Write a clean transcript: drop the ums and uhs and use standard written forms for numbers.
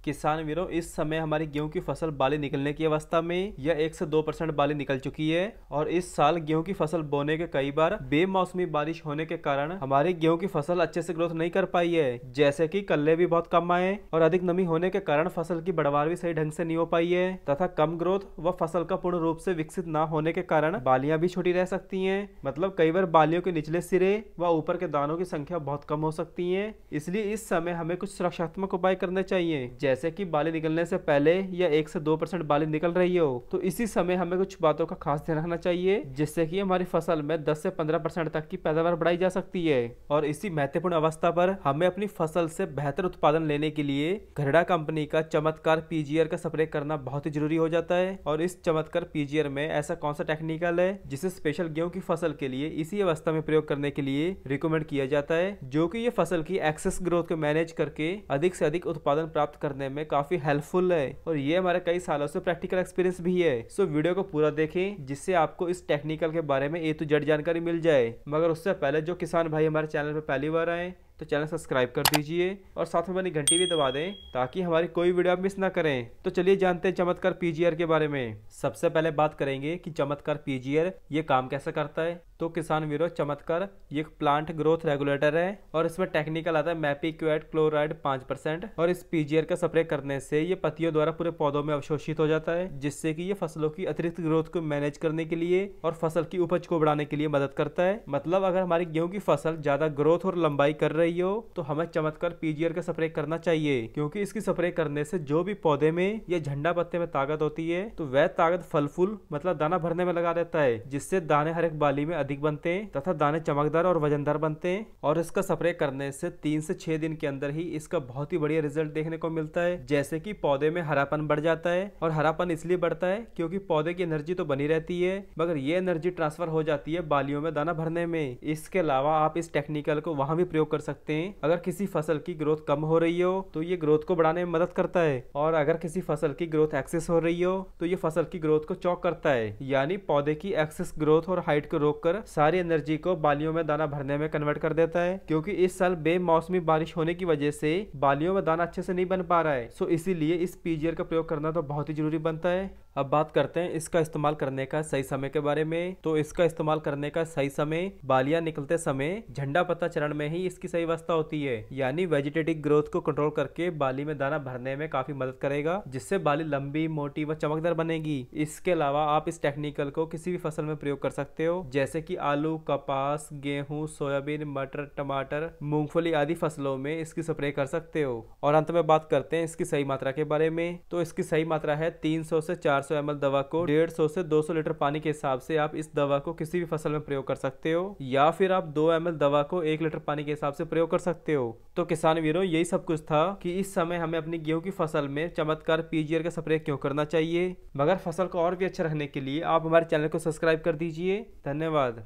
किसान वीरों, इस समय हमारी गेहूं की फसल बाली निकलने की अवस्था में या 1 से 2% बाली निकल चुकी है। और इस साल गेहूं की फसल बोने के कई बार बेमौसमी बारिश होने के कारण हमारी गेहूं की फसल अच्छे से ग्रोथ नहीं कर पाई है, जैसे कि कल्ले भी बहुत कम आए और अधिक नमी होने के कारण फसल की बढ़वार भी सही ढंग से नहीं हो पाई है, तथा कम ग्रोथ व फसल का पूर्ण रूप से विकसित न होने के कारण बालियां भी छोटी रह सकती हैं। मतलब कई बार बालियों के निचले सिरे व ऊपर के दानों की संख्या बहुत कम हो सकती है। इसलिए इस समय हमें कुछ सुरक्षात्मक उपाय करने चाहिए, जैसे कि बाली निकलने से पहले या 1 से 2% बाली निकल रही हो तो इसी समय हमें कुछ बातों का खास ध्यान रखना चाहिए, जिससे कि हमारी फसल में 10 से 15% तक की पैदावार बढ़ाई जा सकती है। और इसी महत्वपूर्ण अवस्था पर हमें अपनी फसल से बेहतर उत्पादन लेने के लिए घरड़ा कंपनी का चमत्कार पीजीआर का स्प्रे करना बहुत ही जरूरी हो जाता है। और इस चमत्कार पीजीआर में ऐसा कौन सा टेक्निकल है जिसे स्पेशल गेहूं की फसल के लिए इसी अवस्था में प्रयोग करने के लिए रिकमेंड किया जाता है, जो कि ये फसल की एक्सेस ग्रोथ को मैनेज करके अधिक से अधिक उत्पादन प्राप्त करने में काफी हेल्पफुल है। और ये हमारे कई सालों से प्रैक्टिकल एक्सपीरियंस भी है। सो वीडियो को पूरा देखें, जिससे आपको इस टेक्निकल के बारे में A to Z जानकारी मिल जाए। मगर उससे पहले जो किसान भाई हमारे चैनल पर पहली बार आए तो चैनल सब्सक्राइब कर दीजिए और साथ में बनी घंटी भी दबा दें, ताकि हमारी कोई वीडियो आप मिस ना करें। तो चलिए जानते हैं चमत्कार पीजीआर के बारे में। सबसे पहले बात करेंगे कि चमत्कार पीजीआर ये काम कैसे करता है। तो किसान वीरों, चमत्कार ये एक प्लांट ग्रोथ रेगुलेटर है और इसमें टेक्निकल आता है मैपीक्यूएट क्लोराइड 5%। और इस पीजीआर का स्प्रे करने से ये पत्तियों द्वारा पूरे पौधों में अवशोषित हो जाता है, जिससे कि ये फसलों की अतिरिक्त ग्रोथ को मैनेज करने के लिए और फसल की उपज को बढ़ाने के लिए मदद करता है। मतलब अगर हमारी गेहूं की फसल ज्यादा ग्रोथ और लंबाई कर रही हो तो हमें चमत्कार पीजीआर का स्प्रे करना चाहिए, क्योंकि इसकी स्प्रे करने से जो भी पौधे में या झंडा पत्ते में ताकत होती है तो वह ताकत फल फूल मतलब दाना भरने में लगा देता है, जिससे दाने हर एक बाली में अधिक बनते हैं तथा दाने चमकदार और वजनदार बनते हैं। और इसका स्प्रे करने से 3 से 6 दिन के अंदर ही इसका बहुत ही बढ़िया रिजल्ट देखने को मिलता है, जैसे कि पौधे में हरापन बढ़ जाता है। और हरापन इसलिए बढ़ता है क्योंकि पौधे की एनर्जी तो बनी रहती है, मगर ये एनर्जी ट्रांसफर हो जाती है बालियों में दाना भरने में। इसके अलावा आप इस टेक्निकल को वहां भी प्रयोग कर सकते हैं अगर किसी फसल की ग्रोथ कम हो रही हो तो ये ग्रोथ को बढ़ाने में मदद करता है, और अगर किसी फसल की ग्रोथ एक्सेस हो रही हो तो ये फसल की ग्रोथ को चौक करता है, यानी पौधे की एक्सेस ग्रोथ और हाइट को रोककर सारी एनर्जी को बालियों में दाना भरने में कन्वर्ट कर देता है। क्योंकि इस साल बेमौसमी बारिश होने की वजह से बालियों में दाना अच्छे से नहीं बन पा रहा है, सो इसीलिए इस पीजीआर का प्रयोग करना तो बहुत ही जरूरी बनता है। अब बात करते हैं इसका इस्तेमाल करने का सही समय के बारे में। तो इसका इस्तेमाल करने का सही समय बालियां निकलते समय झंडा पत्ता चरण में ही इसकी सही अवस्था होती है, यानी वेजिटेटिव ग्रोथ को कंट्रोल करके बाली में दाना भरने में काफी मदद करेगा, जिससे बाली लंबी मोटी व चमकदार बनेगी। इसके अलावा आप इस टेक्निकल को किसी भी फसल में प्रयोग कर सकते हो, जैसे कि आलू, कपास, गेहूं, सोयाबीन, मटर, टमाटर, मूंगफली आदि फसलों में इसकी स्प्रे कर सकते हो। और अंत में बात करते हैं इसकी सही मात्रा के बारे में। तो इसकी सही मात्रा है 300 से 400 ml दवा को 150 से 200 लीटर पानी के हिसाब से आप इस दवा को किसी भी फसल में प्रयोग कर सकते हो, या फिर आप 2 ml दवा को 1 लीटर पानी के हिसाब से प्रयोग कर सकते हो। तो किसान वीरों, यही सब कुछ था कि इस समय हमें अपनी गेहूं की फसल में चमत्कार पीजीआर का स्प्रे क्यों करना चाहिए। मगर फसल को और भी अच्छा रखने के लिए आप हमारे चैनल को सब्सक्राइब कर दीजिए। धन्यवाद।